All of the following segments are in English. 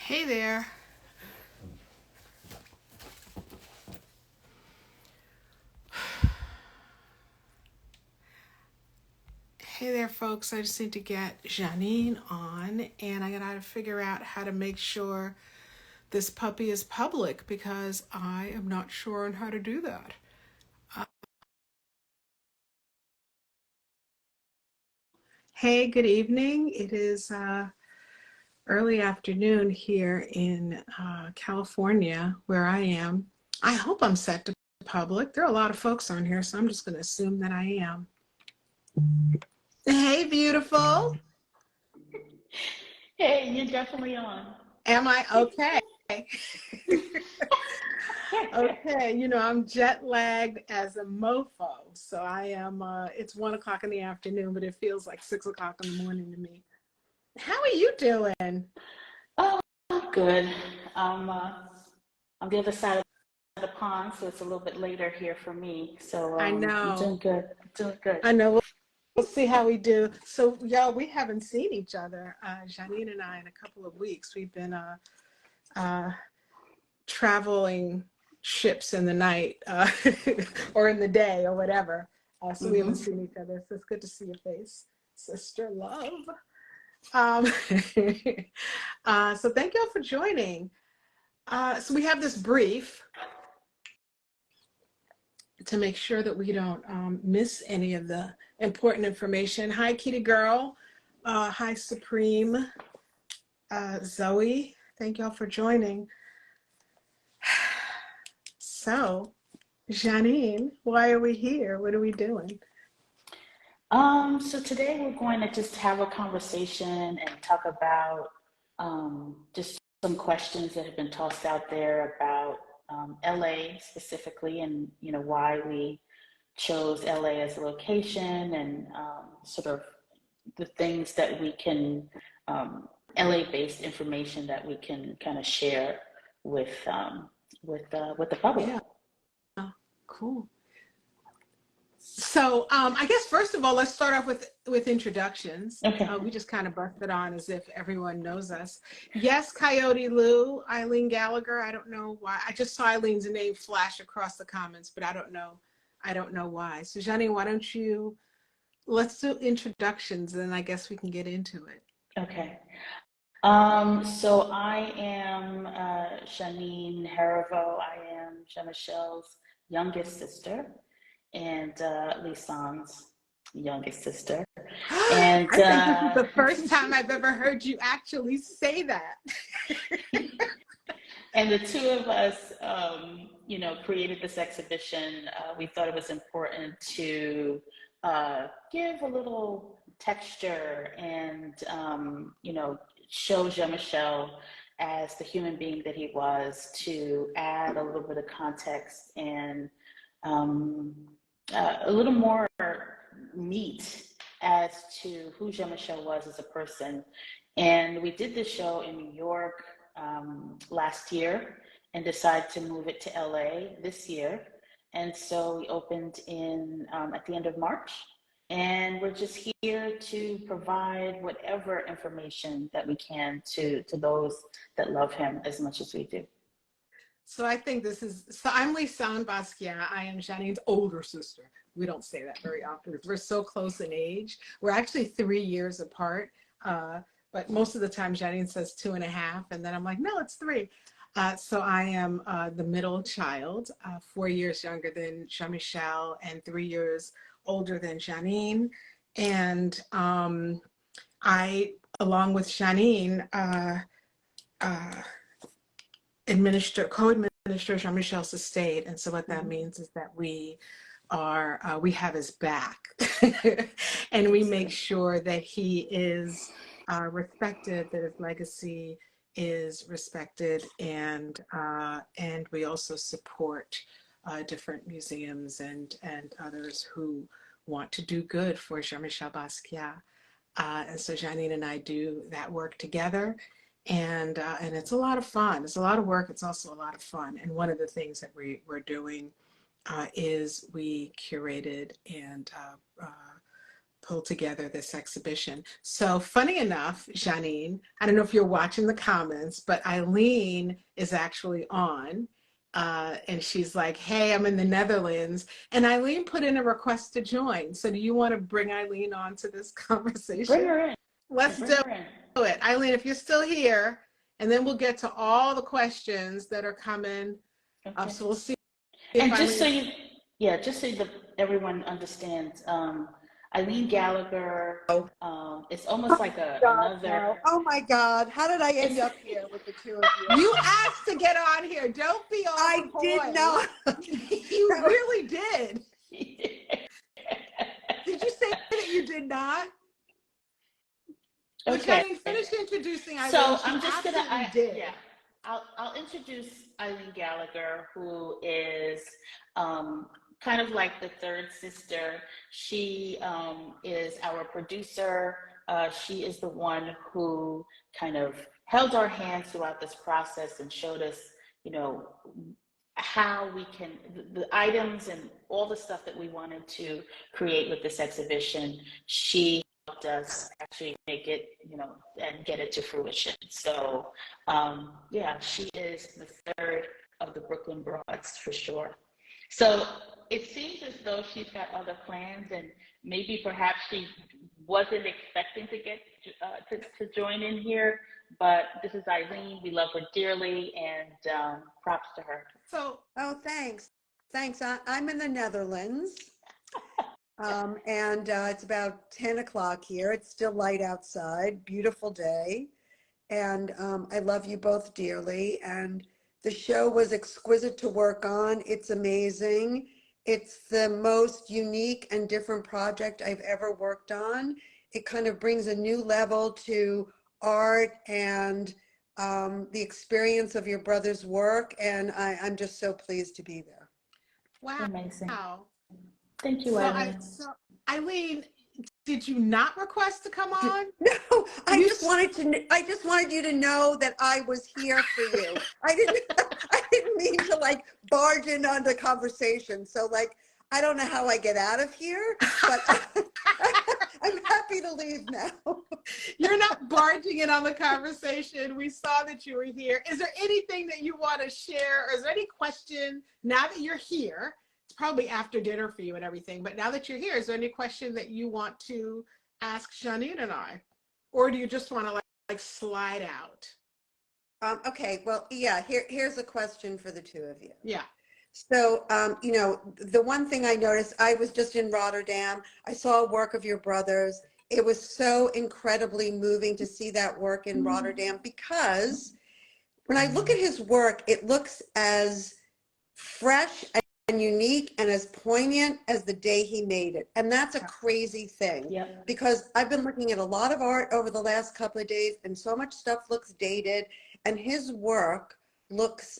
Hey there. Hey there, folks. I just need to get Jeanine on, and I gotta figure out how to make sure this puppy is public because I am not sure on how to do that. Hey, good evening. It is early afternoon here in California, where I am. I hope I'm set to public. There are a lot of folks on here, so I'm just gonna assume that I am. Hey, beautiful. Hey, you're definitely on. Am I okay? Okay, I'm jet lagged as a mofo. So I am, it's 1 o'clock in the afternoon, but it feels like 6 o'clock in the morning to me. How are you doing? Oh, good. I'm on the other side of the pond, so it's a little bit later here for me. So I I'm know, doing good. Doing good. I know. We'll see how we do. So, y'all, we haven't seen each other, Jeanine and I, in a couple of weeks. We've been uh, traveling ships in the night or in the day or whatever. So we haven't Mm-hmm. seen each other. So it's good to see your face, sister love. Um, so thank you all for joining. So we have this brief to make sure that we don't miss any of the important information. Hi, Kitty Girl. Hi, Supreme. Zoe. Thank you all for joining. So, Jeanine, why are we here? What are we doing? So today we're going to just have a conversation and talk about just some questions that have been tossed out there about LA specifically, and why we chose LA as a location, and sort of the things that we can, LA-based information that we can kind of share with with the public. Yeah, cool. So I guess first of all, let's start off with introductions. Okay. We just kind of busted on as if everyone knows us. Yes, Coyote Lou, Ileen Gallagher. I don't know why. I just saw Eileen's name flash across the comments, but I don't know. I don't know why. So Jeanine, why don't you let's do introductions, and then I guess we can get into it. Okay. So I am Jeanine Heriveaux. I am Jean-Michel's youngest sister and Lisane's youngest sister. And I think this is the first time I've ever heard you actually say that. and the two of us, created this exhibition. We thought it was important to give a little texture and, show Jean-Michel as the human being that he was, to add a little bit of context and um, a little more meat as to who Jean-Michel was as a person. And we did this show in New York last year and decided to move it to LA this year. And so we opened in at the end of March. And we're just here to provide whatever information that we can to those that love him as much as we do. So I think so I'm Lisane Basquiat. I am Jeanine's older sister. We don't say that very often because we're so close in age. We're actually 3 years apart. But most of the time Jeanine says 2.5. And then I'm like, no, it's 3. So I am the middle child, 4 years younger than Jean-Michel and 3 years older than Jeanine. And I, along with Jeanine, uh, co-administer Jean-Michel's estate. And so what that means is that we have his back and we make sure that he is respected, that his legacy is respected, and we also support different museums and others who want to do good for Jean-Michel Basquiat. And so Jeanine and I do that work together. And it's a lot of fun. It's a lot of work. It's also a lot of fun. And one of the things that we're doing is we curated and pull together this exhibition. So funny enough, Jeanine, I don't know if you're watching the comments, but Ileen is actually on. And she's like, hey, I'm in the Netherlands. And Ileen put in a request to join. So do you want to bring Ileen on to this conversation? Bring her in. Let's do it. Ileen, if you're still here, and then we'll get to all the questions that are coming. Okay. So we'll see. And just so that everyone understands, Ileen Gallagher, it's almost like another. Oh my God, how did I end up here with the two of you? You asked to get on here. Don't be all I did not. You really did. Did you say that you did not? Okay. But finish introducing Ileen. So I'm just gonna. I'll introduce Ileen Gallagher, who is kind of like the third sister. She is our producer. She is the one who kind of held our hands throughout this process and showed us, you know, how we can, the items and all the stuff that we wanted to create with this exhibition. She helped us actually make it, you know, and get it to fruition. So yeah, she is the third of the Brooklyn Broads for sure. So it seems as though she's got other plans, and maybe perhaps she wasn't expecting to get to join in here, but this is Ileen. We love her dearly, and props to her. So, oh, thanks. I'm in the Netherlands, and it's about 10 o'clock here. It's still light outside, beautiful day, and I love you both dearly, and the show was exquisite to work on. It's amazing. It's the most unique and different project I've ever worked on. It kind of brings a new level to art and the experience of your brother's work, and I'm just so pleased to be there. Wow. Amazing. Wow. Thank you, Ileen. So Ileen, did you not request to come on? No, I just wanted you to know that I was here for you. I didn't mean to like barge in on the conversation. So like, I don't know how I get out of here, but I'm happy to leave now. You're not barging in on the conversation. We saw that you were here. Is there anything that you want to share? Or is there any question now that you're here? It's probably after dinner for you and everything, but now that you're here, is there any question that you want to ask Jeanine and I? Or do you just want to like slide out? Okay, well, yeah, here's a question for the two of you. Yeah. So, you know, the one thing I noticed, I was just in Rotterdam. I saw a work of your brother's. It was so incredibly moving to see that work in Rotterdam, because when I look at his work, it looks as fresh and unique and as poignant as the day he made it. And that's a crazy thing, because I've been looking at a lot of art over the last couple of days, and so much stuff looks dated, and his work looks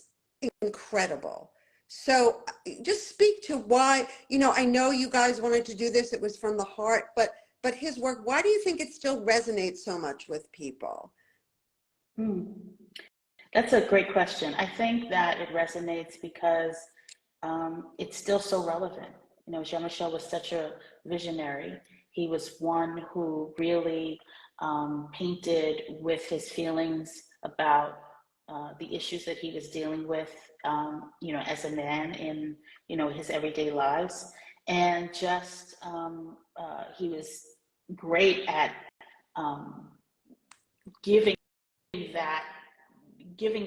incredible. So just speak to why, you know, I know you guys wanted to do this, it was from the heart, but his work, why do you think it still resonates so much with people? That's a great question. I think that it resonates because it's still so relevant. You know, Jean-Michel was such a visionary. He was one who really painted with his feelings about the issues that he was dealing with, you know, as a man in, you know, his everyday lives. And just, he was great at giving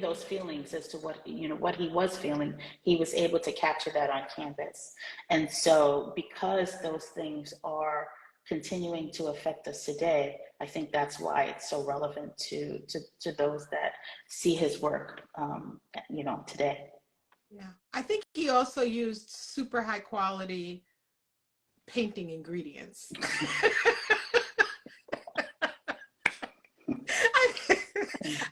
those feelings as to what, you know, what he was feeling. He was able to capture that on canvas. And so because those things are continuing to affect us today, I think that's why it's so relevant to those that see his work, you know, today. Yeah, I think he also used super high quality painting ingredients.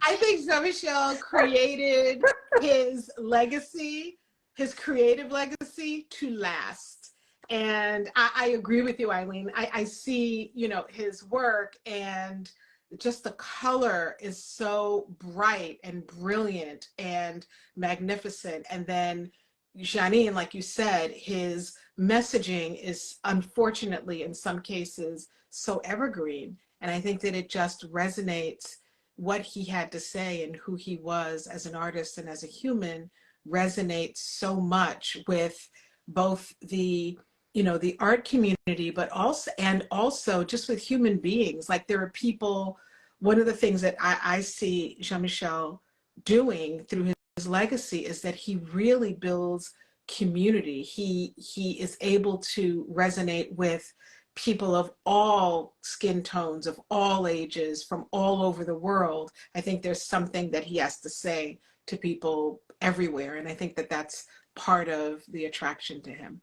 I think Jean-Michel created his legacy, his creative legacy, to last. And I agree with you, Ileen. I see, you know, his work, and just the color is so bright and brilliant and magnificent. And then Jeanine, like you said, his messaging is unfortunately in some cases so evergreen. And I think that it just resonates. What he had to say and who he was as an artist and as a human resonates so much with both the, you know, the art community, but also just with human beings. Like there are people, one of the things that I see Jean-Michel doing through his legacy is that he really builds community. He is able to resonate with people of all skin tones, of all ages, from all over the world. I think there's something that he has to say to people everywhere, and I think that that's part of the attraction to him.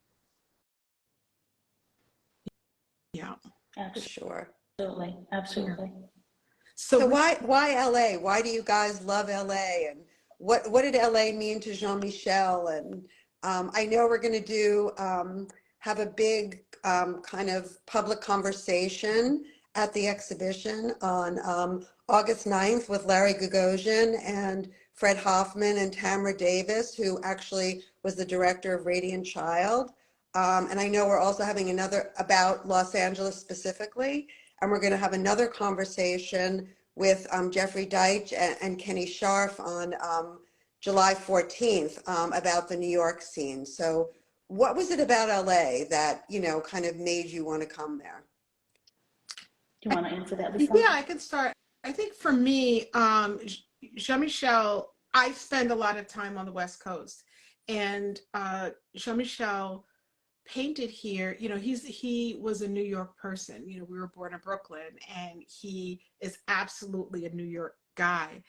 Yeah, For sure. Absolutely, absolutely. yeah. So why LA? Why do you guys love LA? And what did LA mean to Jean-Michel? And I know we're going to do have a big kind of public conversation at the exhibition on August 9th with Larry Gagosian and Fred Hoffman and Tamara Davis, who actually was the director of Radiant Child. And I know we're also having another about Los Angeles specifically. And we're going to have another conversation with Jeffrey Deitch and Kenny Scharf on July 14th about the New York scene. So what was it about LA that, you know, kind of made you want to come there? Do you want to answer that, Lisane? Yeah, I can start. I think for me, Jean-Michel, I spend a lot of time on the West Coast, and Jean-Michel painted here. You know, he was a New York person. You know, we were born in Brooklyn, and he is absolutely a New York guy.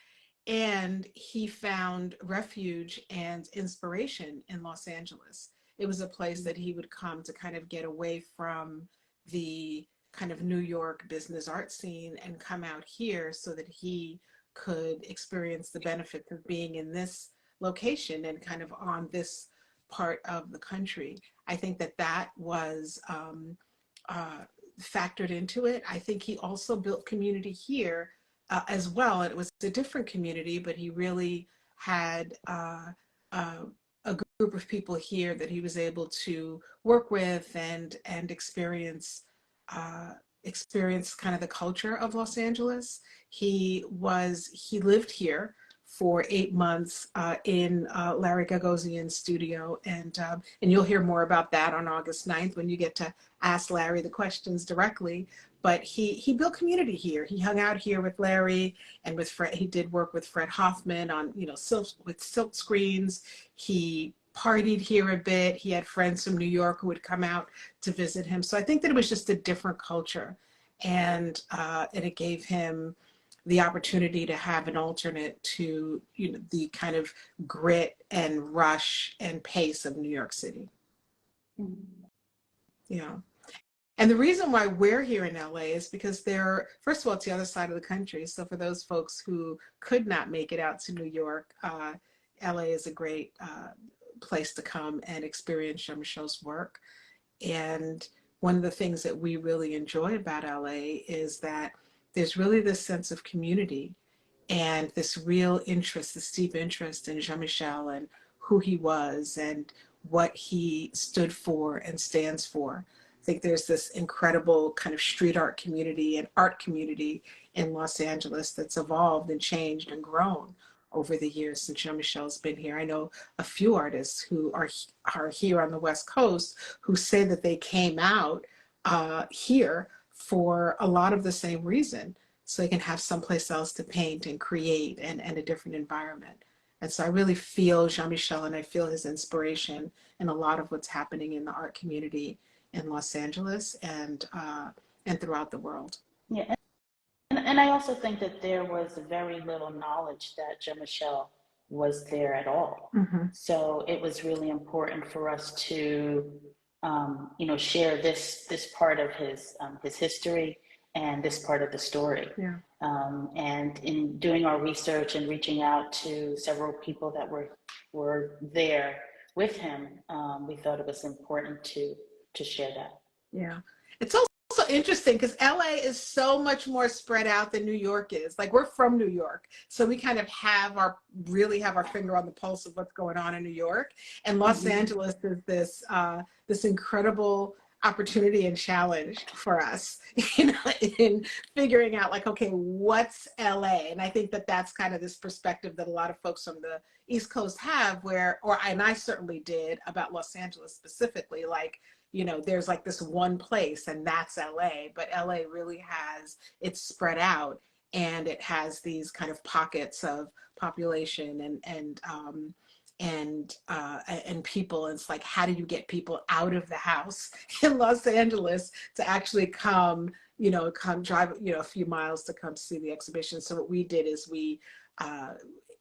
And he found refuge and inspiration in Los Angeles. It was a place that he would come to kind of get away from the kind of New York business art scene and come out here so that he could experience the benefits of being in this location and kind of on this part of the country. I think that that was factored into it. I think he also built community here as well. It was a different community, but he really had a group of people here that he was able to work with and experience kind of the culture of Los Angeles. He lived here for 8 months in Larry Gagosian's studio, and you'll hear more about that on August 9th when you get to ask Larry the questions directly. But he built community here. He hung out here with Larry and with Fred. He did work with Fred Hoffman on, you know, silk screens. He partied here a bit. He had friends from New York who would come out to visit him. So I think that it was just a different culture, and it gave him the opportunity to have an alternate to, you know, the kind of grit and rush and pace of New York City. Mm-hmm. Yeah. And the reason why we're here in LA is because first of all, it's the other side of the country. So for those folks who could not make it out to New York, LA is a great place to come and experience Jean-Michel's work. And one of the things that we really enjoy about LA is that there's really this sense of community and this real interest, this deep interest in Jean-Michel and who he was and what he stood for and stands for. I think there's this incredible kind of street art community and art community in Los Angeles that's evolved and changed and grown over the years since Jean-Michel's been here. I know a few artists who are here on the West Coast who say that they came out here for a lot of the same reason, so they can have someplace else to paint and create and a different environment. And so I really feel Jean-Michel, and I feel his inspiration in a lot of what's happening in the art community in Los Angeles and throughout the world. Yeah, and I also think that there was very little knowledge that Jean-Michel was there at all. Mm-hmm. So it was really important for us to, you know, share this part of his history and this part of the story. Yeah. And in doing our research and reaching out to several people that were there with him, we thought it was important to share that. Yeah. It's also interesting because LA is so much more spread out than New York is. Like we're from New York, so we kind of really have our finger on the pulse of what's going on in New York. And Los Angeles is this incredible opportunity and challenge for us, in figuring out like, okay, what's LA? And I think that that's kind of this perspective that a lot of folks from the East Coast have and I certainly did about Los Angeles specifically, like, there's like this one place and that's LA, but LA really it's spread out and it has these kind of pockets of population and people. And it's like, how do you get people out of the house in Los Angeles to actually come drive, a few miles to come see the exhibition? So what we did is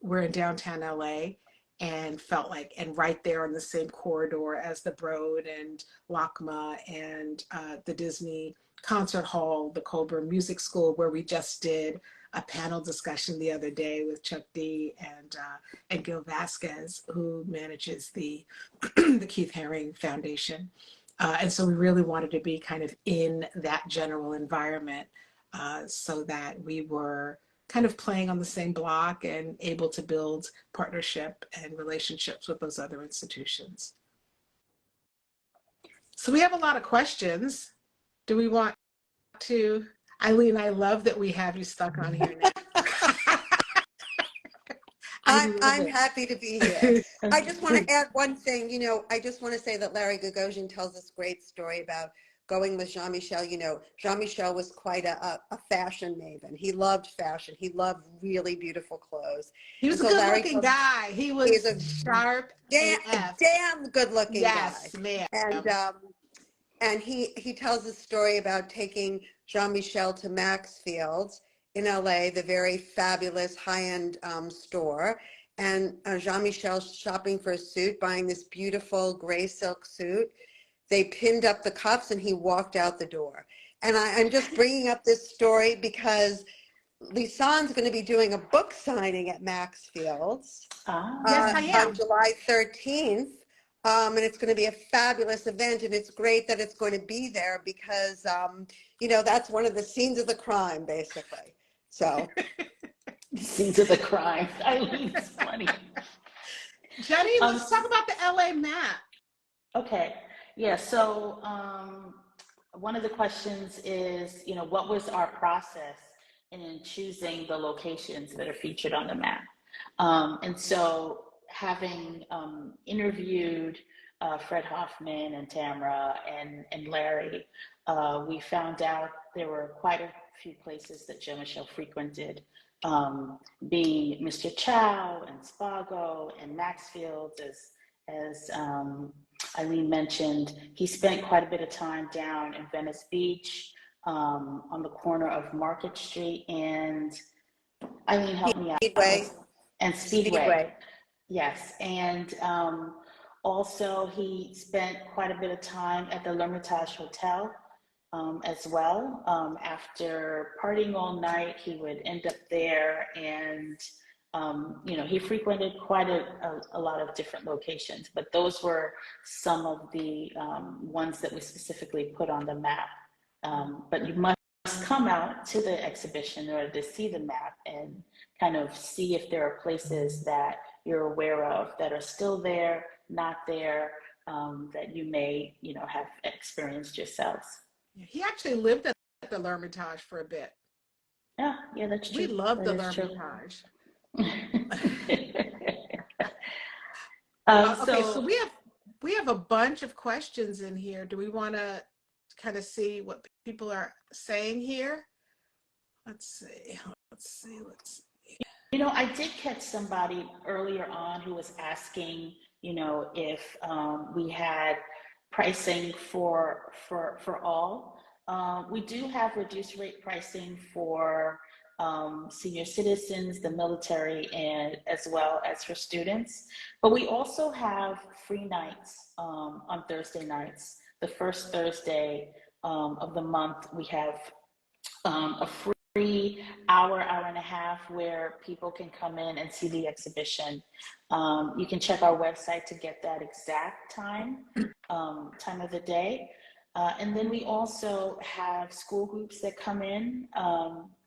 we're in downtown LA and felt like, and right there on the same corridor as the Broad and LACMA and the Disney Concert Hall, the Colburn Music School, where we just did a panel discussion the other day with Chuck D and Gil Vasquez, who manages the the Keith Haring Foundation. And so we really wanted to be kind of in that general environment so that we were kind of playing on the same block and able to build partnership and relationships with those other institutions. So we have a lot of questions. Do we want to, Ileen, I love that we have you stuck on here now. I'm happy to be here. I just want to add one thing. I just want to say that Larry Gagosian tells this great story about going with Jean-Michel. Jean-Michel was quite a fashion maven. He loved fashion. He loved really beautiful clothes. He was a good-looking guy. He was a sharp damn good-looking guy. Yes, ma'am. And he tells a story about taking Jean-Michel to Maxfield's in LA, the very fabulous high-end store. And Jean-Michel's shopping for a suit, buying this beautiful gray silk suit. They pinned up the cuffs and he walked out the door. And I'm just bringing up this story because Lisane's going to be doing a book signing at Maxfield's yes, I am. on July 13th. And it's going to be a fabulous event. And it's great that it's going to be there because, that's one of the scenes of the crime, basically. So. Scenes of the crime. Eileen's funny. Jeanine, let's talk about the LA map. Okay. Yeah. So one of the questions is, what was our process in choosing the locations that are featured on the map? And so having interviewed Fred Hoffman and Tamara and Larry, we found out there were quite a few places that Jean-Michel frequented, being Mr. Chow and Spago and Maxfield, as Ileen mentioned. He spent quite a bit of time down in Venice Beach, on the corner of Market Street and Ileen, help me out. Speedway. Yes, and also he spent quite a bit of time at the L'Hermitage Hotel as well. After partying all night, he would end up there, and he frequented quite a lot of different locations, but those were some of the ones that we specifically put on the map. But you must come out to the exhibition in order to see the map and kind of see if there are places that you're aware of that are still there, not there, that you may, have experienced yourselves. He actually lived at the L'Hermitage for a bit. Yeah, that's true. We love the L'Hermitage. Okay, so we have a bunch of questions in here. Do we want to kind of see what people are saying here? Let's see. I did catch somebody earlier on who was asking, if we had pricing for all. We do have reduced rate pricing for senior citizens, the military, and as well as for students. But we also have free nights on Thursday nights. The first Thursday of the month, we have a free hour and a half where people can come in and see the exhibition. You can check our website to get that exact time of the day. And then we also have school groups that come in.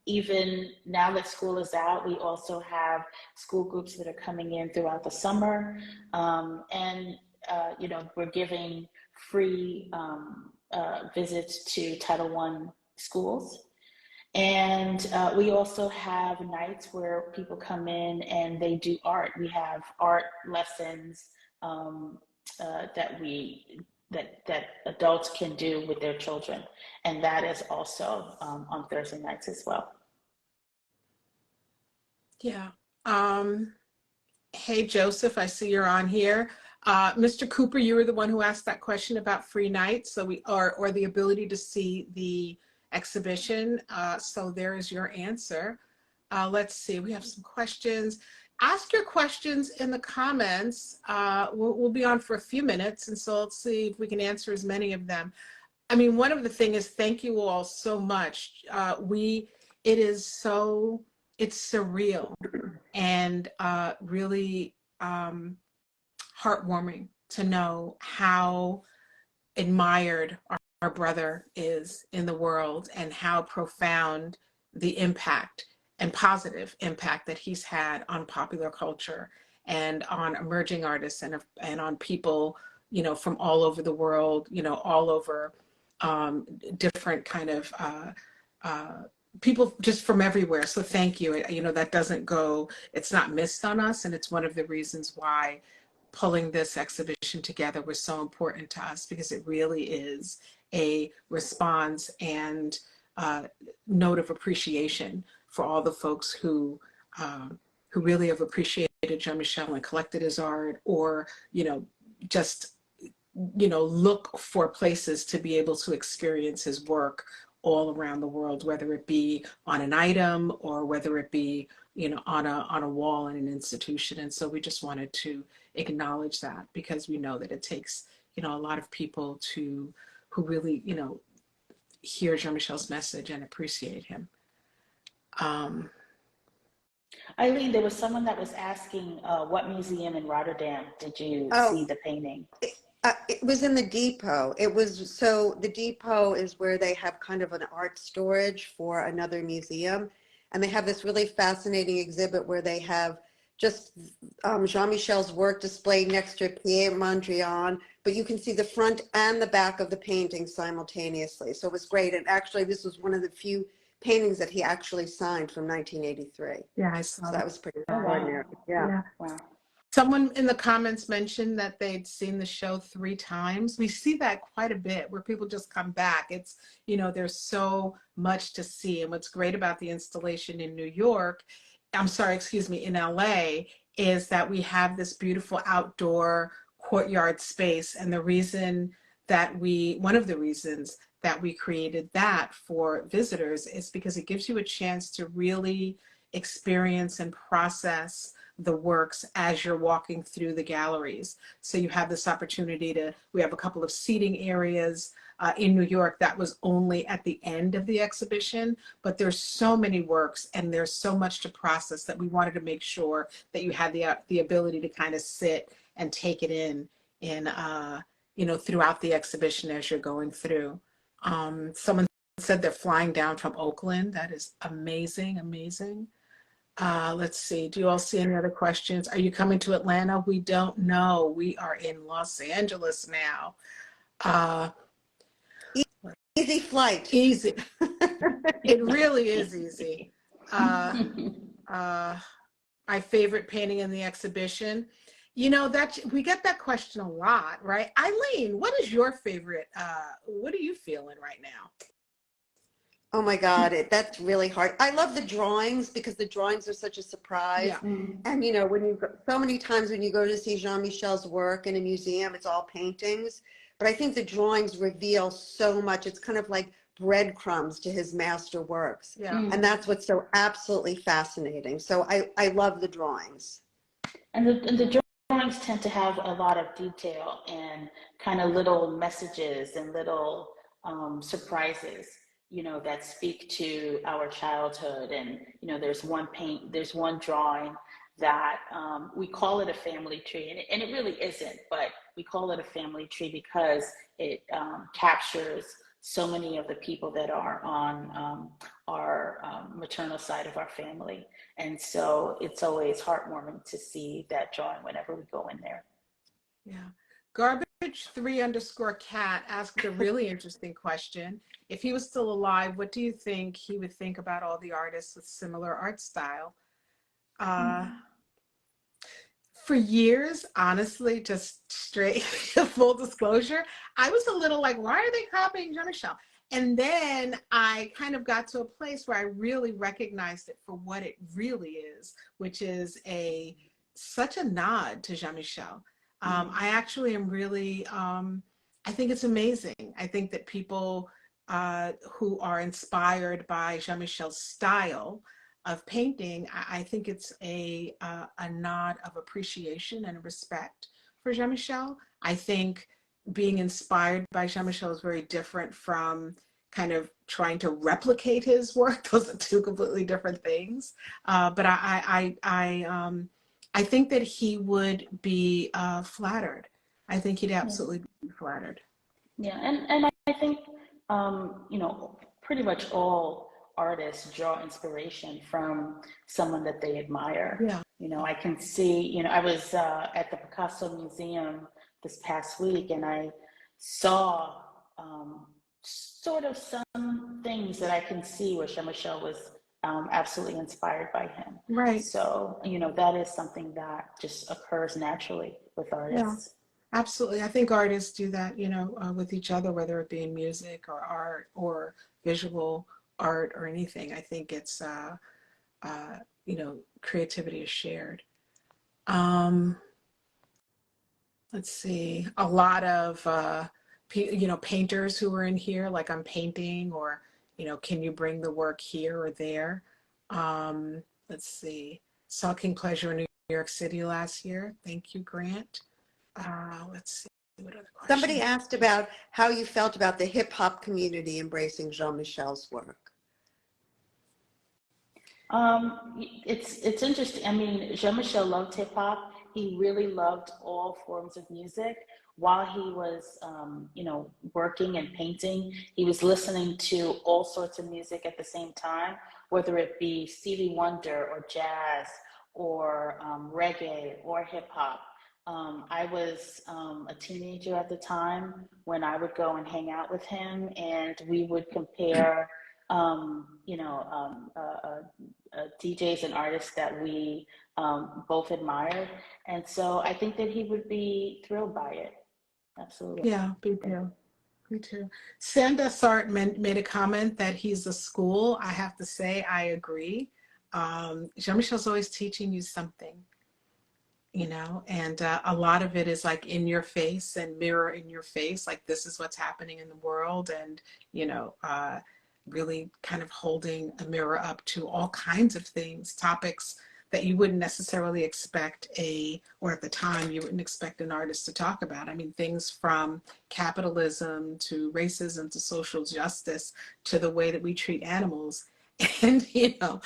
Even now that school is out, we also have school groups that are coming in throughout the summer. And, you know, we're giving free visits to Title I schools. And we also have nights where people come in and they do art. We have art lessons that adults can do with their children, and that is also on Thursday nights as well. Yeah. Hey, Joseph, I see you're on here. Mr. Cooper, you were the one who asked that question about free nights, so we are, or the ability to see the exhibition. So there is your answer. Let's see, we have some questions. Ask your questions in the comments. We'll be on for a few minutes, and so let's see if we can answer as many of them. I mean, one of the things is thank you all so much. It is so, it's surreal and really heartwarming to know how admired our brother is in the world and how profound the impact and positive impact that he's had on popular culture and on emerging artists and on people, you know, from all over the world, you know, all over different kind of people just from everywhere. So thank you. You know, that doesn't go, it's not missed on us. And it's one of the reasons why pulling this exhibition together was so important to us, because it really is a response and note of appreciation for all the folks who really have appreciated Jean-Michel and collected his art, or, you know, just, you know, look for places to be able to experience his work all around the world, whether it be on an item or whether it be, you know, on a wall in an institution. And so we just wanted to acknowledge that, because we know that it takes, you know, a lot of people who really, you know, hear Jean-Michel's message and appreciate him. Ileen, there was someone that was asking what museum in Rotterdam did you see the painting? It was in the depot. It was, so the depot is where they have kind of an art storage for another museum. And they have this really fascinating exhibit where they have just Jean-Michel's work displayed next to Pierre Mondrian, but you can see the front and the back of the painting simultaneously. So it was great. And actually, this was one of the few paintings that he actually signed from 1983. Yeah, I saw so that was pretty Oh, extraordinary. wow. Yeah. Wow. Someone in the comments mentioned that they'd seen the show 3 times. We see that quite a bit, where people just come back. It's, you know, there's so much to see. And what's great about the installation in New York, I'm sorry, excuse me, in LA, is that we have this beautiful outdoor courtyard space. And the reason that one of the reasons that we created that for visitors is because it gives you a chance to really experience and process the works as you're walking through the galleries. So you have this opportunity we have a couple of seating areas in New York that was only at the end of the exhibition, but there's so many works and there's so much to process that we wanted to make sure that you had the ability to kind of sit and take it in you know, throughout the exhibition as you're going through. Someone said they're flying down from Oakland. That is amazing, amazing. Let's see, do you all see any other questions? Are you coming to Atlanta? We don't know. We are in Los Angeles now. Easy flight. Easy. It really is easy. My favorite painting in the exhibition. You know, that we get that question a lot, right? Ileen, what is your favorite? What are you feeling right now? Oh my God, that's really hard. I love the drawings because the drawings are such a surprise. Yeah. And you know, when you go, so many times when you go to see Jean-Michel's work in a museum, it's all paintings. But I think the drawings reveal so much. It's kind of like breadcrumbs to his master works. Yeah. And that's what's so absolutely fascinating. So I love the drawings. And the drawings tend to have a lot of detail and kind of little messages and little surprises, you know, that speak to our childhood. And, you know, there's one drawing that we call it a family tree, and it really isn't, but we call it a family tree because it captures so many of the people that are on our maternal side of our family. And so it's always heartwarming to see that drawing whenever we go in there. Yeah. Garbage3_cat asked a really interesting question. If he was still alive, what do you think he would think about all the artists with similar art style? For years, honestly, just straight full disclosure, I was a little like, why are they copying Jean-Michel? And then I kind of got to a place where I really recognized it for what it really is, which is such a nod to Jean-Michel. I actually am really, I think it's amazing. I think that people who are inspired by Jean-Michel's style of painting, I think it's a nod of appreciation and respect for Jean-Michel. I think being inspired by Jean-Michel is very different from kind of trying to replicate his work. Those are two completely different things. But I think that he would be flattered. I think he'd absolutely be flattered. Yeah, and I think, you know, pretty much all artists draw inspiration from someone that they admire. Yeah. You know, I can see, you know, I was at the Picasso Museum this past week, and I saw sort of some things that I can see where Jean-Michel was absolutely inspired by him. Right. So, you know, that is something that just occurs naturally with artists. Yeah, absolutely. I think artists do that, you know, with each other, whether it be in music or art or visual art or anything. I think it's, you know, creativity is shared. Let's see, a lot of, you know, painters who are in here, like I'm painting, or, you know, can you bring the work here or there? Let's see, saw King Pleasure in New York City last year. Thank you, Grant. Let's see, what other questions? Somebody asked about how you felt about the hip hop community embracing Jean-Michel's work. It's interesting. I mean, Jean-Michel loved hip hop. He really loved all forms of music. While he was, you know, working and painting, he was listening to all sorts of music at the same time, whether it be Stevie Wonder or jazz or reggae or hip hop. I was a teenager at the time when I would go and hang out with him, and we would compare, you know, DJs and artists that we both admired. And so I think that he would be thrilled by it. Absolutely. Yeah, me too. Me too. Sanda Sart made a comment that he's a school. I have to say, I agree. Jean-Michel's always teaching you something, you know, and a lot of it is like in your face and mirror in your face, like this is what's happening in the world, and, you know, really kind of holding a mirror up to all kinds of things, topics that you wouldn't necessarily expect or at the time you wouldn't expect an artist to talk about. I mean, things from capitalism to racism to social justice to the way that we treat animals, and, you know,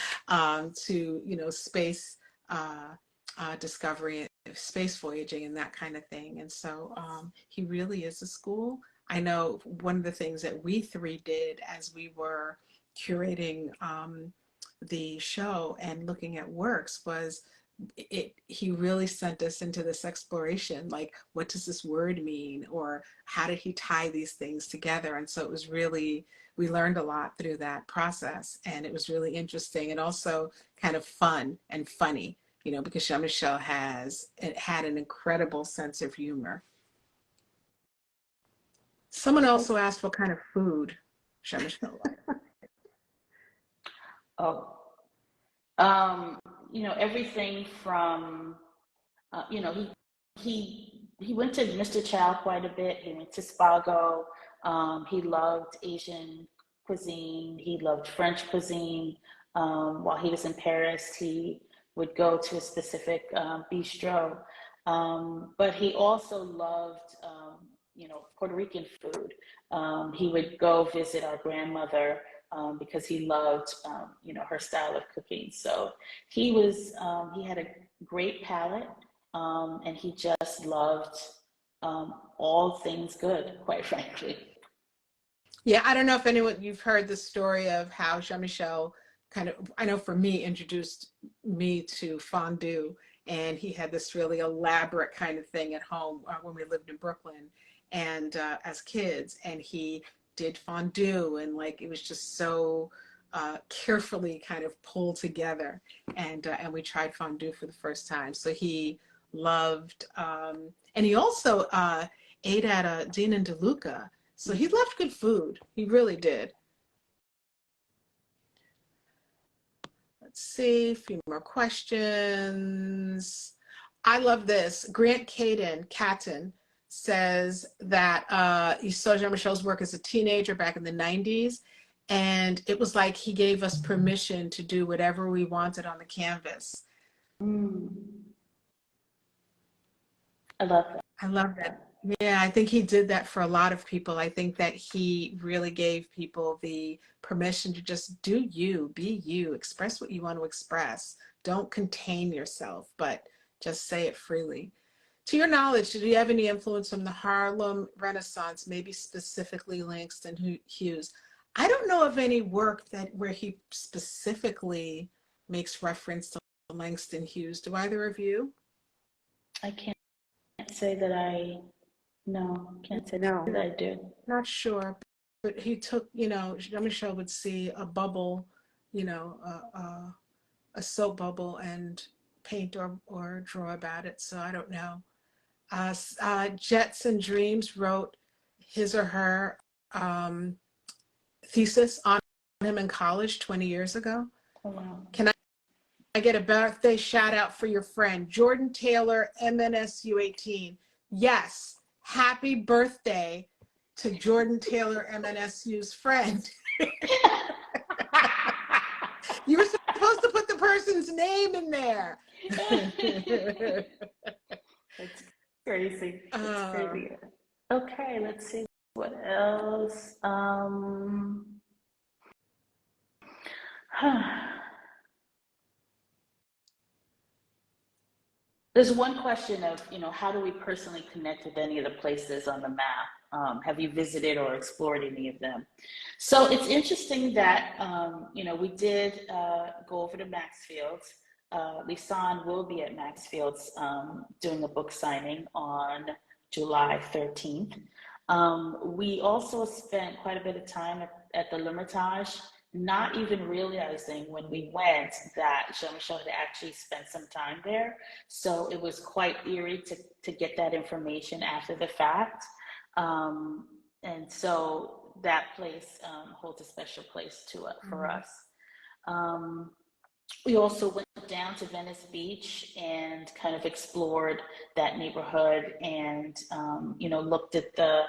to, you know, space discovery, space voyaging and that kind of thing. And so he really is a school. I know one of the things that we three did as we were curating the show and looking at works was he really sent us into this exploration, like, what does this word mean, or how did he tie these things together? And so it was really, we learned a lot through that process, and it was really interesting and also kind of fun and funny, you know, because Jean-Michel had an incredible sense of humor. Someone also asked what kind of food Jean-Michel liked. Oh, you know, everything from, you know, he went to Mr. Chow quite a bit. He went to Spago. He loved Asian cuisine. He loved French cuisine. While he was in Paris, he would go to a specific bistro. But he also loved, you know, Puerto Rican food. He would go visit our grandmother because he loved, her style of cooking. So he had a great palate, and he just loved all things good, quite frankly. Yeah, I don't know if you've heard the story of how Jean-Michel I know for me, introduced me to fondue. And he had this really elaborate kind of thing at home when we lived in Brooklyn and as kids. And he did fondue, and like it was just so carefully kind of pulled together. And we tried fondue for the first time. So he loved, and he also ate at Dean and DeLuca. So he loved good food. He really did. Let's see, a few more questions. I love this. Grant Catton says that he saw Jean-Michel's work as a teenager back in the 90s, and it was like he gave us permission to do whatever we wanted on the canvas. Mm. I love that. I love that. Yeah, I think he did that for a lot of people. I think that he really gave people the permission to just do you, be you, express what you want to express. Don't contain yourself, but just say it freely. To your knowledge, did you have any influence from the Harlem Renaissance, maybe specifically Langston Hughes? I don't know of any work where he specifically makes reference to Langston Hughes. Do either of you? I can't say that can't say No. that I do. Not sure, but he took, Jean-Michel would see a bubble, a soap bubble, and paint or draw about it. So I don't know. Jets and Dreams wrote his or her thesis on him in college 20 years ago. Oh, wow. Can I get a birthday shout out for your friend, Jordan Taylor, MNSU 18? Yes, happy birthday to Jordan Taylor, MNSU's friend. You were supposed to put the person's name in there. That's crazy. That's crazy. Okay, let's see what else. There's one question of, how do we personally connect with any of the places on the map? Have you visited or explored any of them? So it's interesting that, we did go over to Maxfield's. Lisane will be at Maxfield's doing a book signing on July 13th. We also spent quite a bit of time at the L'Ermitage, not even realizing when we went that Jean-Michel had actually spent some time there. So it was quite eerie to get that information after the fact. And so that place holds a special place for us. We also went down to Venice Beach and kind of explored that neighborhood and, looked at the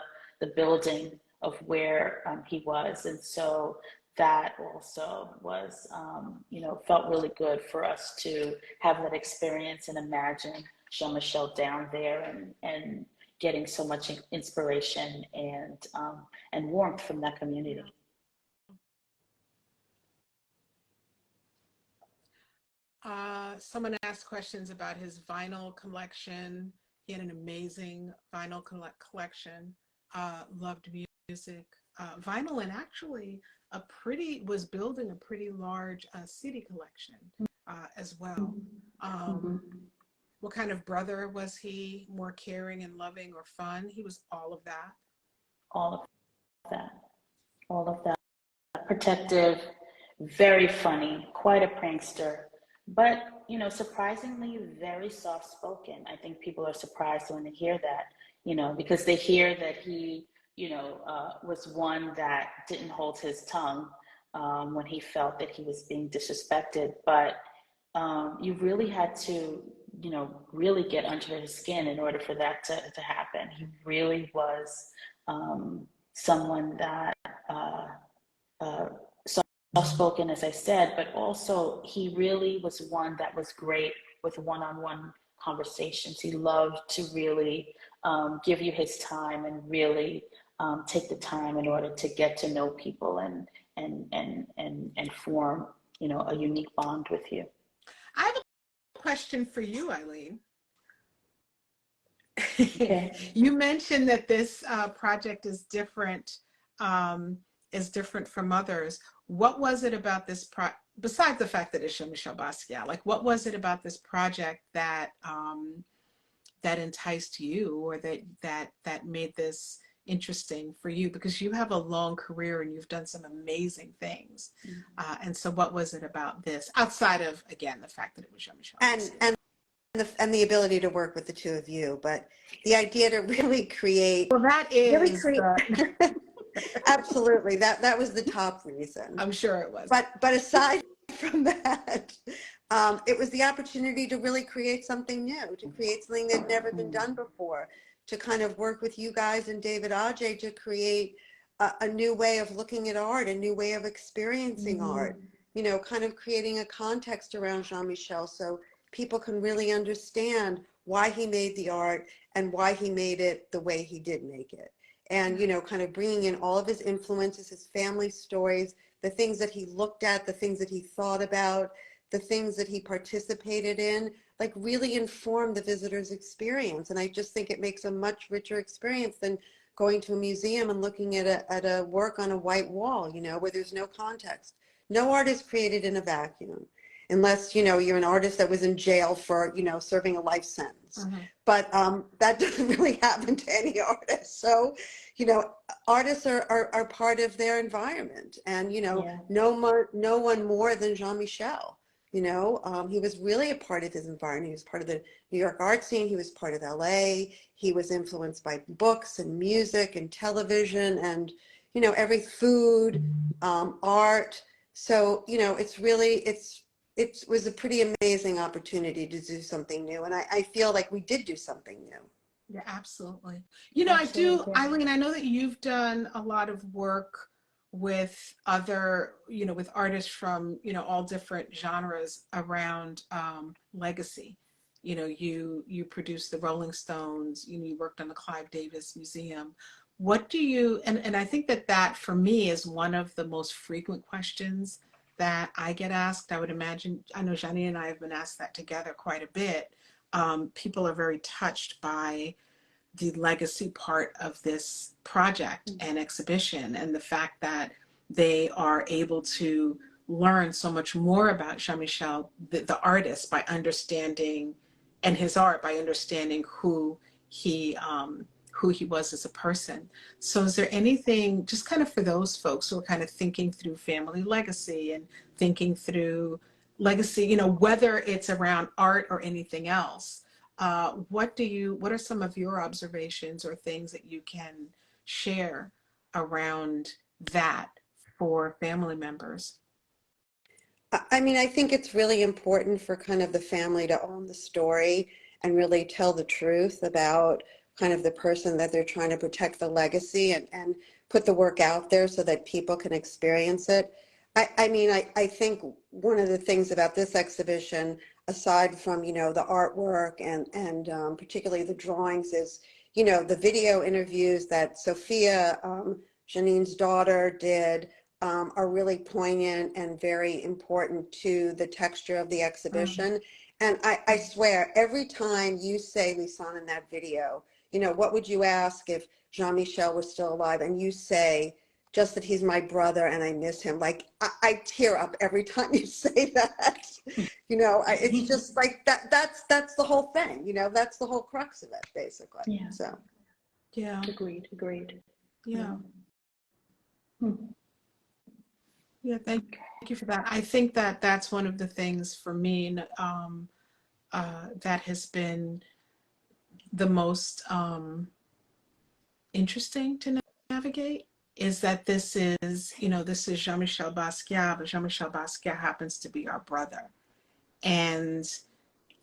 building of where he was. And so that also was, felt really good for us to have that experience and imagine Jean-Michel down there and getting so much inspiration and warmth from that community. Someone asked questions about his vinyl collection. He had an amazing vinyl collection. Loved music, vinyl, and actually was building a pretty large CD collection as well. What kind of brother was he? More caring and loving or fun? He was all of that. All of that. All of that. Protective, very funny, quite a prankster, but, surprisingly very soft-spoken. I think people are surprised when they hear that, because they hear that he, was one that didn't hold his tongue when he felt that he was being disrespected. But you really had to, really get under his skin in order for that to happen. He really was someone that soft-spoken, as I said, but also he really was one that was great with one-on-one conversations. He loved to really give you his time and really take the time in order to get to know people and form, you know, a unique bond with you. I have a question for you, Ileen. Okay. You mentioned that this project is different from others. What was it about this besides the fact that it's Jean-Michel Basquiat? Like, what was it about this project that that enticed you, or that made this interesting for you? Because you have a long career and you've done some amazing things. And so, what was it about this, outside of, again, the fact that it was Jean-Michel Basquiat? And the ability to work with the two of you, but the idea to really create, Well, that really is create, absolutely, that was the top reason. I'm sure it was. But aside from that, it was the opportunity to really create something new, to create something that had never been done before, to kind of work with you guys and David Adjaye to create a new way of looking at art, a new way of experiencing art, you know, kind of creating a context around Jean-Michel so people can really understand why he made the art and why he made it the way he did make it. And, you know, kind of bringing in all of his influences, his family stories, the things that he looked at, the things that he thought about, the things that he participated in, like really inform the visitor's experience. And I just think it makes a much richer experience than going to a museum and looking at a work on a white wall, you know, where there's no context. No art is created in a vacuum, unless, you know, you're an artist that was in jail for, you know, serving a life sentence. But that doesn't really happen to any artist. So, you know, artists are part of their environment, and, you know, no one more than Jean-Michel. You know, he was really a part of his environment. He was part of the New York art scene. He was part of LA. He was influenced by books and music and television and, you know, every food, art. So, you know, it's really, it was a pretty amazing opportunity to do something new. And I feel like we did do something new. Yeah, absolutely. You know, Absolutely. I do, Ileen, I know that you've done a lot of work with other, you know, with artists from, you know, all different genres around legacy. You know, you produced the Rolling Stones, you know, you worked on the Clive Davis Museum. What do you, and I think that for me is one of the most frequent questions that I get asked. I would imagine, I know Jeanine and I have been asked that together quite a bit. People are very touched by the legacy part of this project and exhibition, and the fact that they are able to learn so much more about Jean-Michel, the artist, by understanding, and his art, by understanding who he was as a person. So is there anything, just kind of for those folks who are kind of thinking through family legacy and thinking through legacy, you know, whether it's around art or anything else, what are some of your observations or things that you can share around that for family members? I mean, I think it's really important for kind of the family to own the story and really tell the truth about kind of the person that they're trying to protect, the legacy, and put the work out there so that people can experience it. I mean, I think one of the things about this exhibition, aside from, you know, the artwork and particularly the drawings, is, you know, the video interviews that Sophia, Jeanine's daughter, did are really poignant and very important to the texture of the exhibition. And I swear, every time you say, Lisane, in that video, you know, what would you ask if Jean-Michel was still alive? And you say, just that he's my brother and I miss him. Like, I tear up every time you say that. You know, it's just like that's the whole thing. You know, that's the whole crux of it, basically. Yeah. So. Yeah. Agreed. Yeah. Hmm. Yeah. Thank you for that. I think that that's one of the things for me that has been the most interesting to navigate, is that this is, you know, this is Jean-Michel Basquiat, but Jean-Michel Basquiat happens to be our brother. And,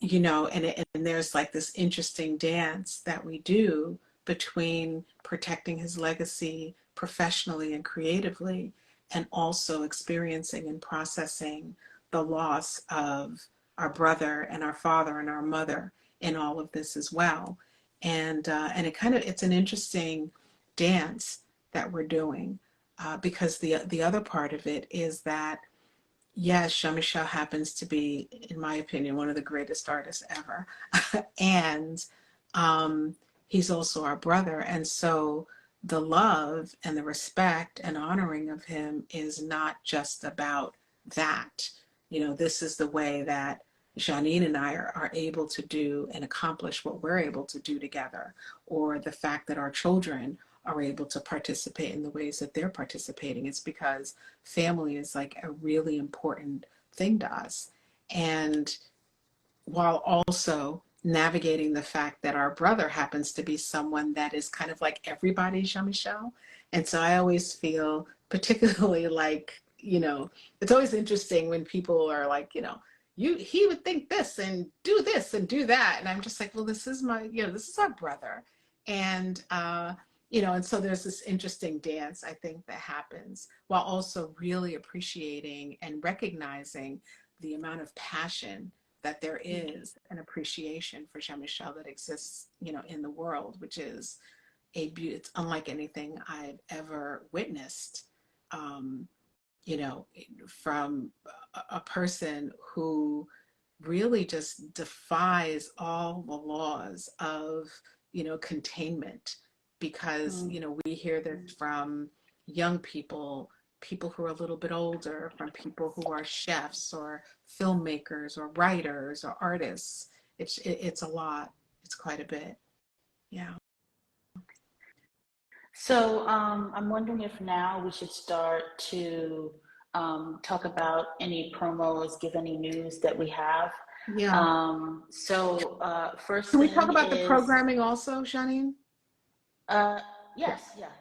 you know, and there's like this interesting dance that we do between protecting his legacy professionally and creatively, and also experiencing and processing the loss of our brother and our father and our mother in all of this as well. And it kind of, it's an interesting dance that we're doing. because the other part of it is that, yes, Jean-Michel happens to be, in my opinion, one of the greatest artists ever. And he's also our brother. And so the love and the respect and honoring of him is not just about that. This is the way that Jeanine and I are able to do and accomplish what we're able to do together, or the fact that our children are able to participate in the ways that they're participating. It's because family is like a really important thing to us. And while also navigating the fact that our brother happens to be someone that is kind of like everybody's Jean-Michel. And so I always feel particularly like, it's always interesting when people are like, he would think this and do this and do that. And I'm just like, well, this is this is our brother. And, and so there's this interesting dance, I think, that happens while also really appreciating and recognizing the amount of passion that there is an appreciation for Jean-Michel that exists, in the world, which is it's unlike anything I've ever witnessed, from a person who really just defies all the laws of, containment, because, we hear this from young people who are a little bit older, from people who are chefs or filmmakers or writers or artists. It's a lot. It's quite a bit. Yeah. So I'm wondering if now we should start to talk about any promos, give any news that we have. Yeah. First Can we thing talk about the is, programming also, Jeanine? yes, yeah.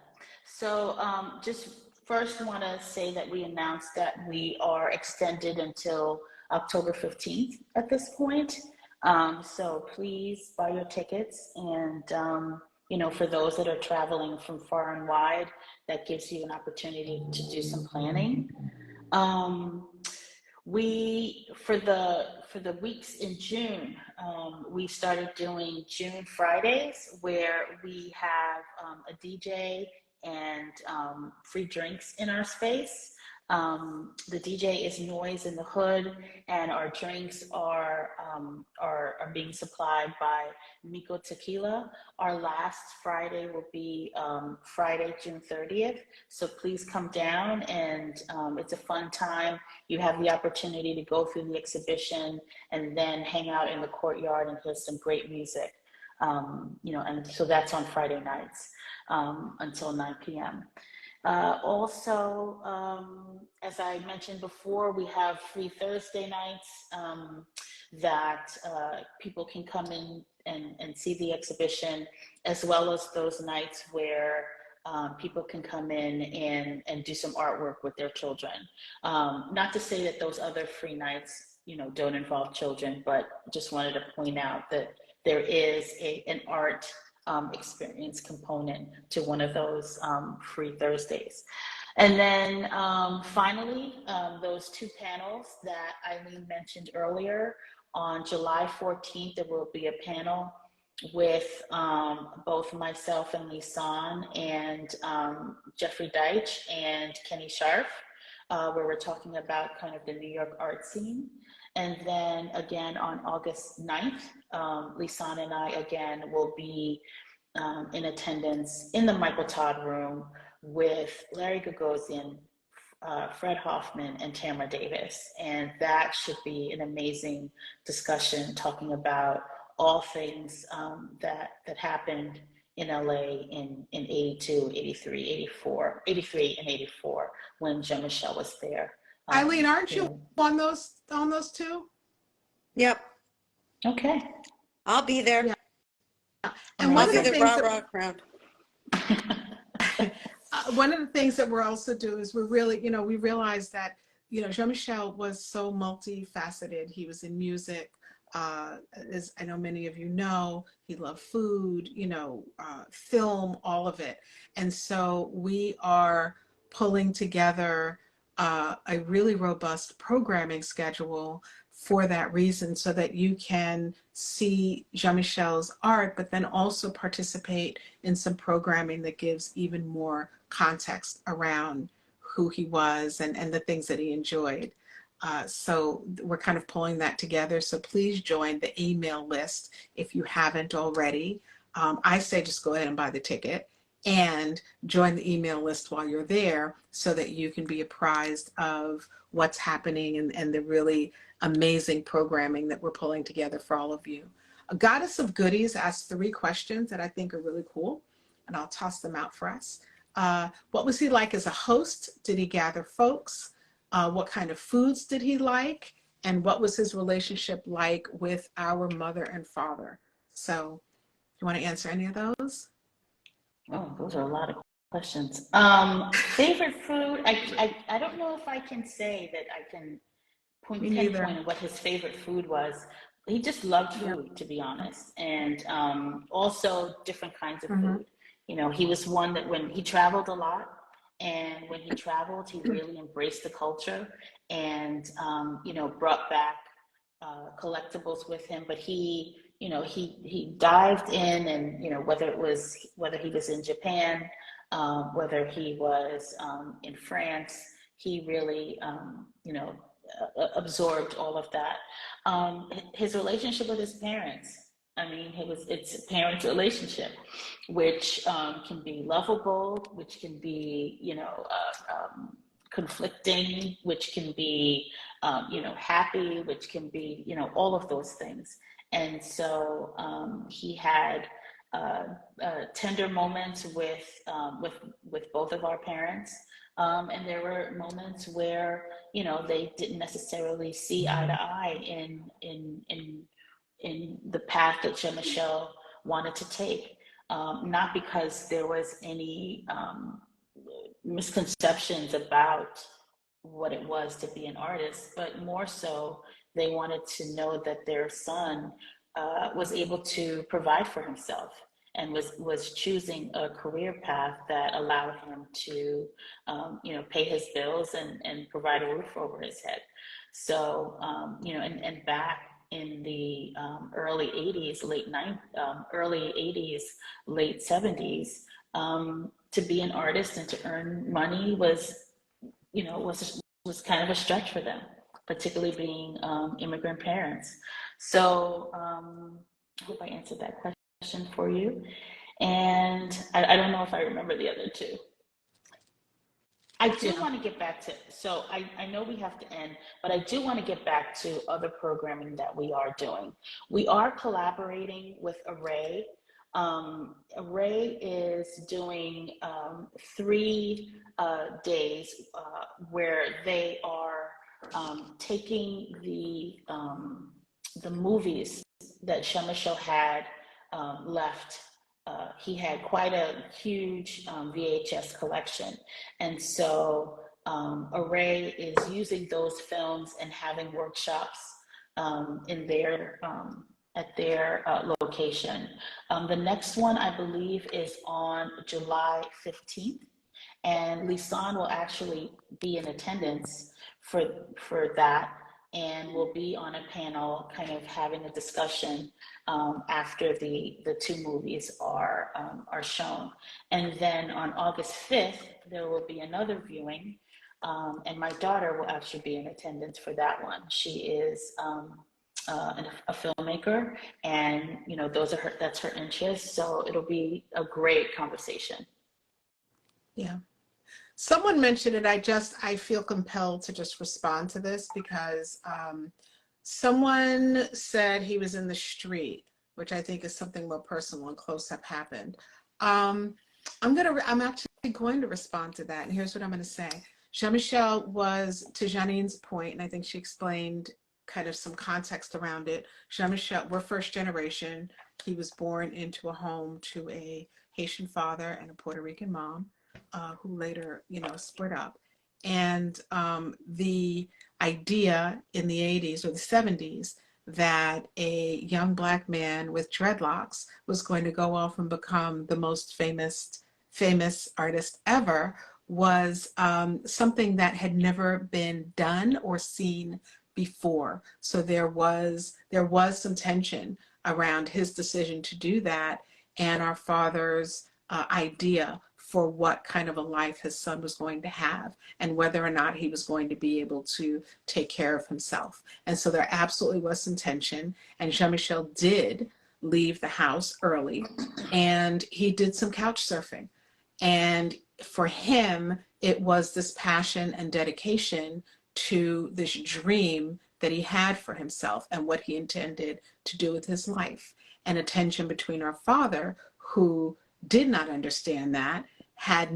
So just first want to say that we announced that we are extended until October 15th at this point. So please buy your tickets, and for those that are traveling from far and wide, that gives you an opportunity to do some planning. We for the weeks in June, we started doing June Fridays, where we have a DJ and free drinks in our space. The DJ is Noise in the Hood, and our drinks are being supplied by Miko Tequila. Our last Friday will be Friday, June 30th. So please come down, and it's a fun time. You have the opportunity to go through the exhibition and then hang out in the courtyard and hear some great music. And so that's on Friday nights until 9 p.m. Also, as I mentioned before, we have free Thursday nights that people can come in and see the exhibition, as well as those nights where people can come in and do some artwork with their children. Not to say that those other free nights, don't involve children, but just wanted to point out that there is an art experience component to one of those free Thursdays. And then finally, those two panels that Ileen mentioned earlier, on July 14th, there will be a panel with both myself and Lisane and Jeffrey Deitch and Kenny Scharf, where we're talking about kind of the New York art scene. And then again on August 9th, Lisane and I again will be in attendance in the Michael Todd room with Larry Gagosian, Fred Hoffman, and Tamara Davis. And that should be an amazing discussion talking about all things that happened in LA in 82, 83, 84, 83 and 84 when Jean-Michel was there. Ileen, aren't you on those two? Yep. Okay. I'll be there. Yeah. And one of the things that crowd. One of the things that we're also doing is we're really, we realize that, Jean-Michel was so multifaceted. He was in music, as I know many of you know, he loved food, film, all of it. And so we are pulling together a really robust programming schedule for that reason, so that you can see Jean-Michel's art, but then also participate in some programming that gives even more context around who he was and the things that he enjoyed. So we're kind of pulling that together. So please join the email list if you haven't already. I say just go ahead and buy the ticket and join the email list while you're there so that you can be apprised of what's happening and the really amazing programming that we're pulling together for all of you. A Goddess of Goodies asked 3 questions that I think are really cool, and I'll toss them out for us. What was he like as a host? Did he gather folks? What kind of foods did he like? And what was his relationship like with our mother and father? So, you want to answer any of those? Oh, those are a lot of questions. Favorite food? I don't know if I can say that I can Me neither. pinpoint what his favorite food was. He just loved Yeah. food, to be honest, and also different kinds of Mm-hmm. food. You know, he was one that when he traveled a lot, and when he traveled, he really embraced the culture and, you know, brought back collectibles with him. But he, you know, he dived in, and you know, whether he was in Japan, whether he was in France, he really, you know, absorbed all of that. His relationship with his parents. I mean, it's a parent relationship, which can be lovable, which can be, you know, conflicting, which can be, you know, happy, which can be, you know, all of those things. And so he had tender moments with both of our parents. And there were moments where, you know, they didn't necessarily see eye to eye in the path that Jean-Michel wanted to take. Not because there was any misconceptions about what it was to be an artist, but more so they wanted to know that their son was able to provide for himself and was choosing a career path that allowed him to, you know, pay his bills and provide a roof over his head. So, you know, and back in the early 80s, early 80s, late 70s, to be an artist and to earn money was, you know, was kind of a stretch for them, particularly being immigrant parents. So I hope I answered that question for you. And I don't know if I remember the other 2. I do want to get back to, so I know we have to end, but I do want to get back to other programming that we are doing. We are collaborating with Array. Array is doing 3 days where they are taking the movies that Jean-Michel had left. He had quite a huge VHS collection. And so Array is using those films and having workshops in their at their location. The next one, I believe, is on July 15th. And Lisane will actually be in attendance for that, and will be on a panel kind of having a discussion after the 2 movies are shown. And then on August 5th, there will be another viewing, and my daughter will actually be in attendance for that one. She is a filmmaker, and you know, that's her interest, so it'll be a great conversation. Yeah. Someone mentioned it. I feel compelled to just respond to this because someone said he was in the street, which I think is something more personal and close up happened. I'm actually going to respond to that. And here's what I'm going to say. Jean-Michel was, to Jeanine's point, and I think she explained kind of some context around it. Jean-Michel, we're first generation. He was born into a home to a Haitian father and a Puerto Rican mom. Who later, you know, split up. And the idea in the 80s or the 70s that a young Black man with dreadlocks was going to go off and become the most famous artist ever was something that had never been done or seen before. So there was some tension around his decision to do that and our father's idea for what kind of a life his son was going to have and whether or not he was going to be able to take care of himself. And so there absolutely was some tension. And Jean-Michel did leave the house early and he did some couch surfing. And for him, it was this passion and dedication to this dream that he had for himself and what he intended to do with his life. And a tension between our father, who did not understand that, had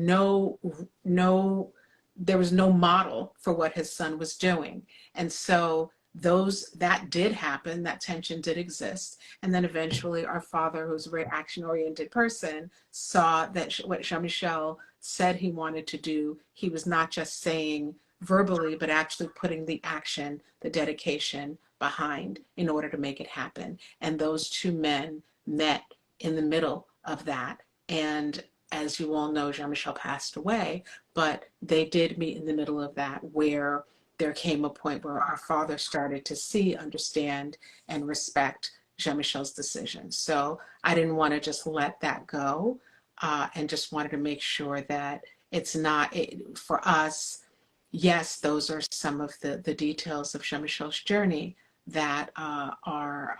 there was no model for what his son was doing. And so that did happen, that tension did exist. And then eventually our father, who's a very action-oriented person, saw that what Jean-Michel said he wanted to do, he was not just saying verbally, but actually putting the action, the dedication behind in order to make it happen. And those two men met in the middle of that. And as you all know, Jean-Michel passed away, but they did meet in the middle of that, where there came a point where our father started to see, understand, and respect Jean-Michel's decision. So I didn't want to just let that go, and just wanted to make sure that it's not, for us, yes, those are some of the details of Jean-Michel's journey that are,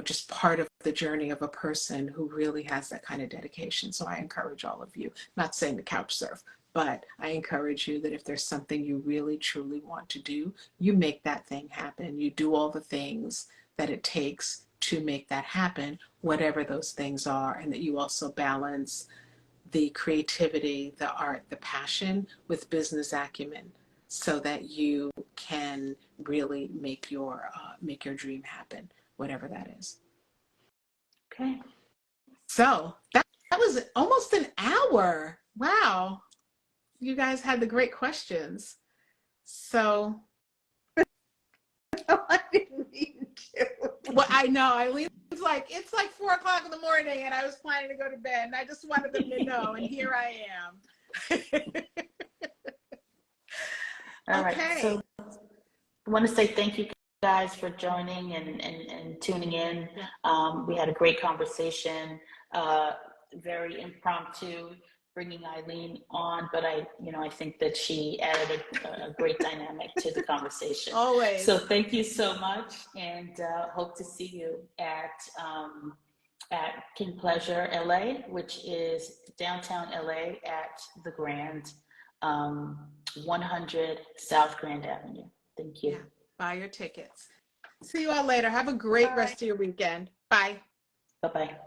just part of the journey of a person who really has that kind of dedication. So I encourage all of you, not saying to couch surf, but I encourage you that if there's something you really, truly want to do, you make that thing happen. You do all the things that it takes to make that happen, whatever those things are, and that you also balance the creativity, the art, the passion with business acumen so that you can really make your dream happen, whatever that is. Okay. So that was almost an hour. Wow. You guys had the great questions. So. I didn't mean to. Well, I know. It's like 4:00 in the morning and I was planning to go to bed and I just wanted them to know, and here I am. All Okay. right. So I want to say thank you guys for joining and tuning in. We had a great conversation, very impromptu, bringing Ileen on, but I think that she added a great dynamic to the conversation. Always. So thank you so much, and hope to see you at King Pleasure LA, which is downtown LA at the Grand, 100 South Grand Avenue. Thank you. Yeah. Buy your tickets. See you all later. Have a great rest of your weekend. Bye. Bye-bye.